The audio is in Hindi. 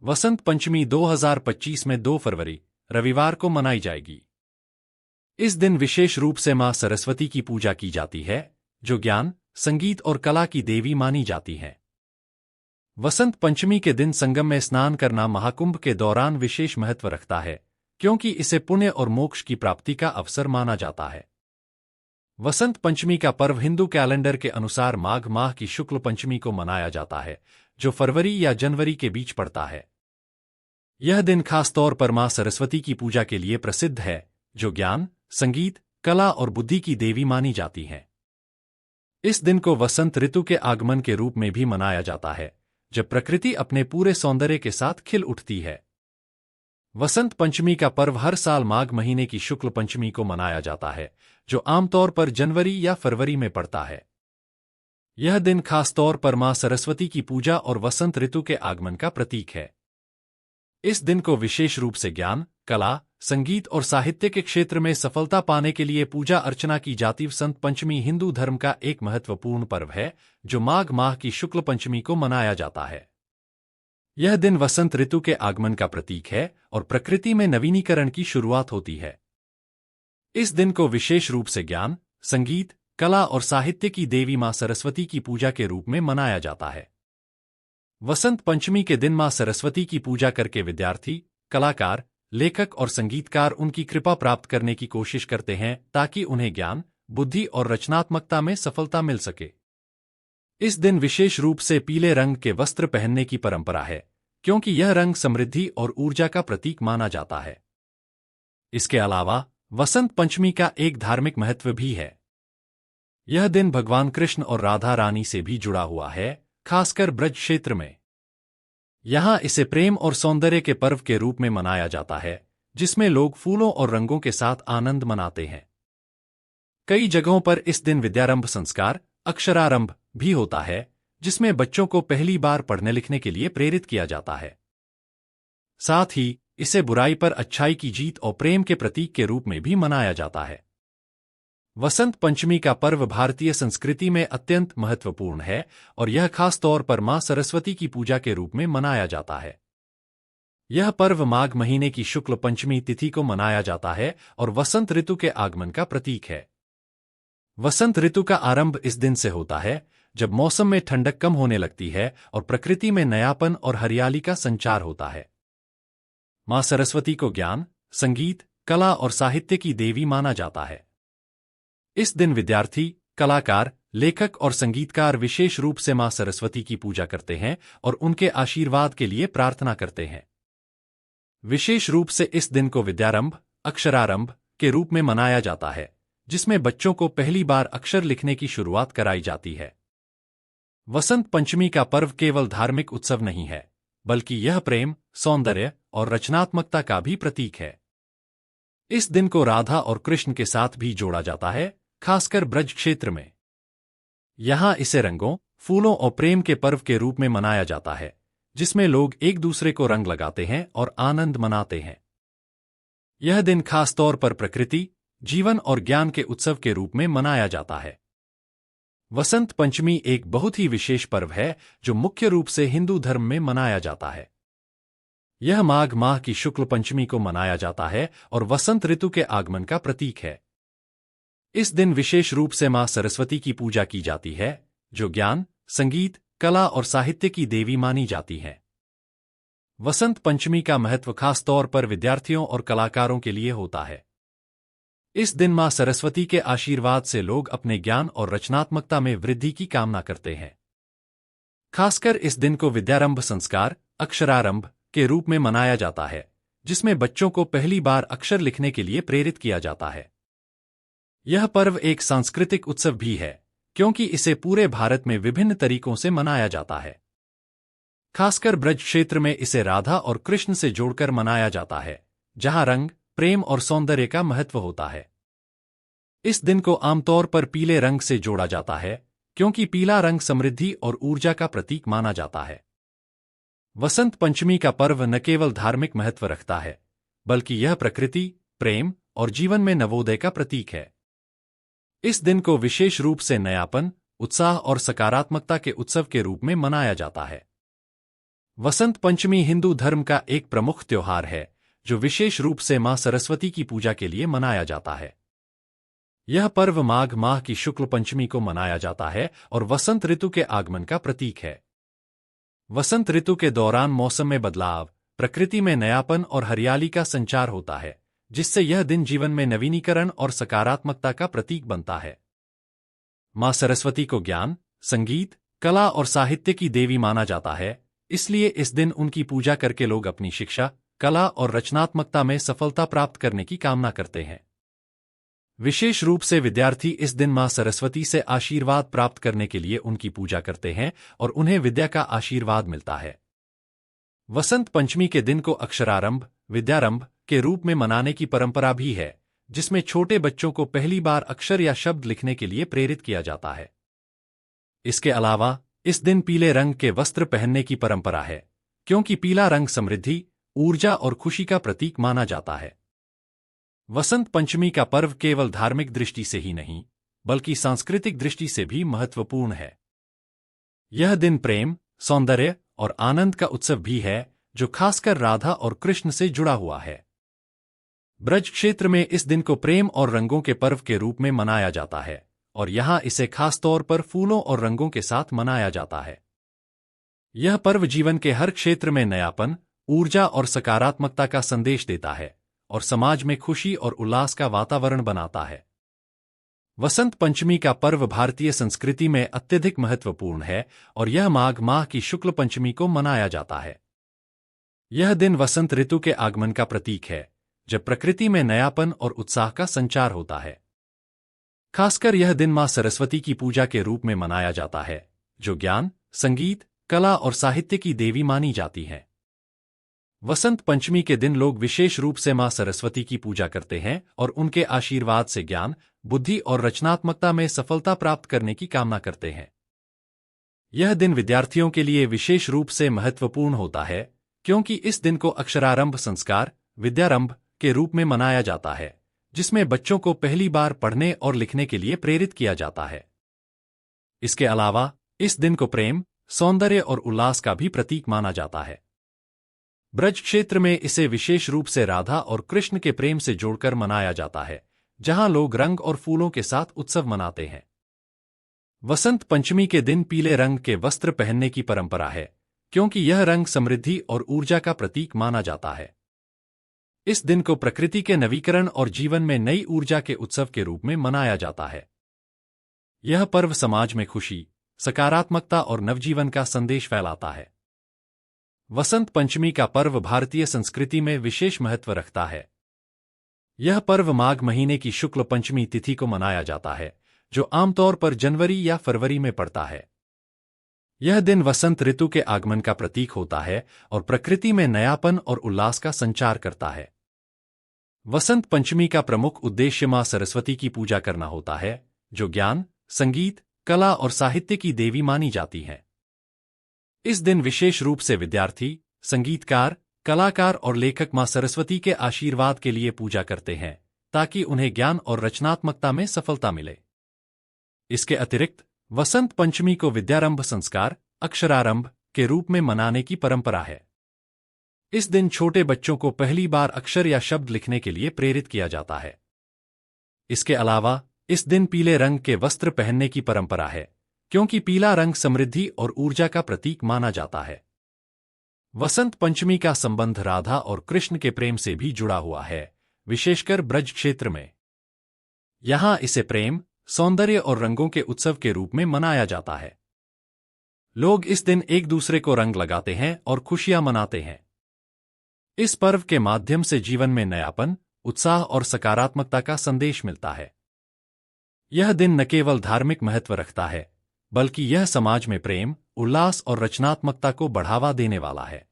वसंत पंचमी 2025 में 2 फरवरी रविवार को मनाई जाएगी। इस दिन विशेष रूप से मां सरस्वती की पूजा की जाती है, जो ज्ञान, संगीत और कला की देवी मानी जाती हैं। वसंत पंचमी के दिन संगम में स्नान करना महाकुंभ के दौरान विशेष महत्व रखता है, क्योंकि इसे पुण्य और मोक्ष की प्राप्ति का अवसर माना जाता है। वसंत पंचमी का पर्व हिंदू कैलेंडर के अनुसार माघ माह की शुक्ल पंचमी को मनाया जाता है, जो फरवरी या जनवरी के बीच पड़ता है। यह दिन खास तौर पर मां सरस्वती की पूजा के लिए प्रसिद्ध है, जो ज्ञान, संगीत, कला और बुद्धि की देवी मानी जाती हैं। इस दिन को वसंत ऋतु के आगमन के रूप में भी मनाया जाता है, जब प्रकृति अपने पूरे सौंदर्य के साथ खिल उठती है। वसंत पंचमी का पर्व हर साल माघ महीने की शुक्ल पंचमी को मनाया जाता है, जो आमतौर पर जनवरी या फरवरी में पड़ता है। यह दिन खास तौर पर मां सरस्वती की पूजा और वसंत ऋतु के आगमन का प्रतीक है। इस दिन को विशेष रूप से ज्ञान, कला, संगीत और साहित्य के क्षेत्र में सफलता पाने के लिए पूजा अर्चना की जाती। वसंत पंचमी हिंदू धर्म का एक महत्वपूर्ण पर्व है, जो माघ माह की शुक्ल पंचमी को मनाया जाता है। यह दिन वसंत ऋतु के आगमन का प्रतीक है और प्रकृति में नवीनीकरण की शुरुआत होती है। इस दिन को विशेष रूप से ज्ञान, संगीत, कला और साहित्य की देवी मां सरस्वती की पूजा के रूप में मनाया जाता है। वसंत पंचमी के दिन मां सरस्वती की पूजा करके विद्यार्थी, कलाकार, लेखक और संगीतकार उनकी कृपा प्राप्त करने की कोशिश करते हैं, ताकि उन्हें ज्ञान, बुद्धि और रचनात्मकता में सफलता मिल सके। इस दिन विशेष रूप से पीले रंग के वस्त्र पहनने की परंपरा है, क्योंकि यह रंग समृद्धि और ऊर्जा का प्रतीक माना जाता है। इसके अलावा वसंत पंचमी का एक धार्मिक महत्व भी है। यह दिन भगवान कृष्ण और राधा रानी से भी जुड़ा हुआ है, खासकर ब्रज क्षेत्र में। यहां इसे प्रेम और सौंदर्य के पर्व के रूप में मनाया जाता है, जिसमें लोग फूलों और रंगों के साथ आनंद मनाते हैं। कई जगहों पर इस दिन विद्यारंभ संस्कार, अक्षरारंभ भी होता है, जिसमें बच्चों को पहली बार पढ़ने लिखने के लिए प्रेरित किया जाता है। साथ ही इसे बुराई पर अच्छाई की जीत और प्रेम के प्रतीक के रूप में भी मनाया जाता है। वसंत पंचमी का पर्व भारतीय संस्कृति में अत्यंत महत्वपूर्ण है और यह खास तौर पर मां सरस्वती की पूजा के रूप में मनाया जाता है। यह पर्व माघ महीने की शुक्ल पंचमी तिथि को मनाया जाता है और वसंत ऋतु के आगमन का प्रतीक है। वसंत ऋतु का आरंभ इस दिन से होता है, जब मौसम में ठंडक कम होने लगती है और प्रकृति में नयापन और हरियाली का संचार होता है। मां सरस्वती को ज्ञान, संगीत, कला और साहित्य की देवी माना जाता है। इस दिन विद्यार्थी, कलाकार, लेखक और संगीतकार विशेष रूप से मां सरस्वती की पूजा करते हैं और उनके आशीर्वाद के लिए प्रार्थना करते हैं। विशेष रूप से इस दिन को विद्यारंभ, अक्षरारंभ के रूप में मनाया जाता है, जिसमें बच्चों को पहली बार अक्षर लिखने की शुरुआत कराई जाती है। वसंत पंचमी का पर्व केवल धार्मिक उत्सव नहीं है, बल्कि यह प्रेम, सौंदर्य और रचनात्मकता का भी प्रतीक है। इस दिन को राधा और कृष्ण के साथ भी जोड़ा जाता है, खासकर ब्रज क्षेत्र में। यहां इसे रंगों, फूलों और प्रेम के पर्व के रूप में मनाया जाता है, जिसमें लोग एक दूसरे को रंग लगाते हैं और आनंद मनाते हैं। यह दिन खास तौर पर प्रकृति, जीवन और ज्ञान के उत्सव के रूप में मनाया जाता है। वसंत पंचमी एक बहुत ही विशेष पर्व है, जो मुख्य रूप से हिंदू धर्म में मनाया जाता है। यह माघ माह की शुक्ल पंचमी को मनाया जाता है और वसंत ऋतु के आगमन का प्रतीक है। इस दिन विशेष रूप से मां सरस्वती की पूजा की जाती है, जो ज्ञान, संगीत, कला और साहित्य की देवी मानी जाती है। वसंत पंचमी का महत्व खास तौर पर विद्यार्थियों और कलाकारों के लिए होता है। इस दिन मां सरस्वती के आशीर्वाद से लोग अपने ज्ञान और रचनात्मकता में वृद्धि की कामना करते हैं। खासकर इस दिन को विद्यारंभ संस्कार, अक्षरारंभ के रूप में मनाया जाता है, जिसमें बच्चों को पहली बार अक्षर लिखने के लिए प्रेरित किया जाता है। यह पर्व एक सांस्कृतिक उत्सव भी है, क्योंकि इसे पूरे भारत में विभिन्न तरीकों से मनाया जाता है। खासकर ब्रज क्षेत्र में इसे राधा और कृष्ण से जोड़कर मनाया जाता है, जहां रंग, प्रेम और सौंदर्य का महत्व होता है। इस दिन को आमतौर पर पीले रंग से जोड़ा जाता है, क्योंकि पीला रंग समृद्धि और ऊर्जा का प्रतीक माना जाता है। वसंत पंचमी का पर्व न केवल धार्मिक महत्व रखता है, बल्कि यह प्रकृति, प्रेम और जीवन में नवोदय का प्रतीक है। इस दिन को विशेष रूप से नयापन, उत्साह और सकारात्मकता के उत्सव के रूप में मनाया जाता है। वसंत पंचमी हिंदू धर्म का एक प्रमुख त्योहार है जो विशेष रूप से मां सरस्वती की पूजा के लिए मनाया जाता है। यह पर्व माघ माह की शुक्ल पंचमी को मनाया जाता है और वसंत ऋतु के आगमन का प्रतीक है। वसंत ऋतु के दौरान मौसम में बदलाव, प्रकृति में नयापन और हरियाली का संचार होता है, जिससे यह दिन जीवन में नवीनीकरण और सकारात्मकता का प्रतीक बनता है। मां सरस्वती को ज्ञान, संगीत, कला और साहित्य की देवी माना जाता है, इसलिए इस दिन उनकी पूजा करके लोग अपनी शिक्षा, कला और रचनात्मकता में सफलता प्राप्त करने की कामना करते हैं। विशेष रूप से विद्यार्थी इस दिन मां सरस्वती से आशीर्वाद प्राप्त करने के लिए उनकी पूजा करते हैं और उन्हें विद्या का आशीर्वाद मिलता है। वसंत पंचमी के दिन को अक्षरारंभ, विद्यारंभ के रूप में मनाने की परंपरा भी है, जिसमें छोटे बच्चों को पहली बार अक्षर या शब्द लिखने के लिए प्रेरित किया जाता है। इसके अलावा इस दिन पीले रंग के वस्त्र पहनने की परंपरा है, क्योंकि पीला रंग समृद्धि, ऊर्जा और खुशी का प्रतीक माना जाता है। वसंत पंचमी का पर्व केवल धार्मिक दृष्टि से ही नहीं, बल्कि सांस्कृतिक दृष्टि से भी महत्वपूर्ण है। यह दिन प्रेम, सौंदर्य और आनंद का उत्सव भी है, जो खासकर राधा और कृष्ण से जुड़ा हुआ है। ब्रज क्षेत्र में इस दिन को प्रेम और रंगों के पर्व के रूप में मनाया जाता है, और यहां इसे खास तौर पर फूलों और रंगों के साथ मनाया जाता है। यह पर्व जीवन के हर क्षेत्र में नयापन, ऊर्जा और सकारात्मकता का संदेश देता है और समाज में खुशी और उल्लास का वातावरण बनाता है। वसंत पंचमी का पर्व भारतीय संस्कृति में अत्यधिक महत्वपूर्ण है और यह माघ माह की शुक्ल पंचमी को मनाया जाता है। यह दिन वसंत ऋतु के आगमन का प्रतीक है, जब प्रकृति में नयापन और उत्साह का संचार होता है। खासकर यह दिन मां सरस्वती की पूजा के रूप में मनाया जाता है, जो ज्ञान, संगीत, कला और साहित्य की देवी मानी जाती है। वसंत पंचमी के दिन लोग विशेष रूप से मां सरस्वती की पूजा करते हैं और उनके आशीर्वाद से ज्ञान, बुद्धि और रचनात्मकता में सफलता प्राप्त करने की कामना करते हैं। यह दिन विद्यार्थियों के लिए विशेष रूप से महत्वपूर्ण होता है, क्योंकि इस दिन को अक्षरारंभ संस्कार, विद्यारंभ के रूप में मनाया जाता है, जिसमें बच्चों को पहली बार पढ़ने और लिखने के लिए प्रेरित किया जाता है। इसके अलावा इस दिन को प्रेम, सौंदर्य और उल्लास का भी प्रतीक माना जाता है। ब्रज क्षेत्र में इसे विशेष रूप से राधा और कृष्ण के प्रेम से जोड़कर मनाया जाता है, जहां लोग रंग और फूलों के साथ उत्सव मनाते हैं। वसंत पंचमी के दिन पीले रंग के वस्त्र पहनने की परंपरा है, क्योंकि यह रंग समृद्धि और ऊर्जा का प्रतीक माना जाता है। इस दिन को प्रकृति के नवीकरण और जीवन में नई ऊर्जा के उत्सव के रूप में मनाया जाता है। यह पर्व समाज में खुशी, सकारात्मकता और नवजीवन का संदेश फैलाता है। वसंत पंचमी का पर्व भारतीय संस्कृति में विशेष महत्व रखता है। यह पर्व माघ महीने की शुक्ल पंचमी तिथि को मनाया जाता है, जो आमतौर पर जनवरी या फरवरी में पड़ता है। यह दिन वसंत ऋतु के आगमन का प्रतीक होता है और प्रकृति में नयापन और उल्लास का संचार करता है। वसंत पंचमी का प्रमुख उद्देश्य मां सरस्वती की पूजा करना होता है, जो ज्ञान, संगीत, कला और साहित्य की देवी मानी जाती हैं। इस दिन विशेष रूप से विद्यार्थी, संगीतकार, कलाकार और लेखक मां सरस्वती के आशीर्वाद के लिए पूजा करते हैं, ताकि उन्हें ज्ञान और रचनात्मकता में सफलता मिले। इसके अतिरिक्त वसंत पंचमी को विद्यारंभ संस्कार, अक्षरारंभ के रूप में मनाने की परंपरा है। इस दिन छोटे बच्चों को पहली बार अक्षर या शब्द लिखने के लिए प्रेरित किया जाता है। इसके अलावा इस दिन पीले रंग के वस्त्र पहनने की परंपरा है, क्योंकि पीला रंग समृद्धि और ऊर्जा का प्रतीक माना जाता है। वसंत पंचमी का संबंध राधा और कृष्ण के प्रेम से भी जुड़ा हुआ है, विशेषकर ब्रज क्षेत्र में। यहां इसे प्रेम, सौंदर्य और रंगों के उत्सव के रूप में मनाया जाता है। लोग इस दिन एक दूसरे को रंग लगाते हैं और खुशियां मनाते हैं। इस पर्व के माध्यम से जीवन में नयापन, उत्साह और सकारात्मकता का संदेश मिलता है। यह दिन न केवल धार्मिक महत्व रखता है, बल्कि यह समाज में प्रेम, उल्लास और रचनात्मकता को बढ़ावा देने वाला है।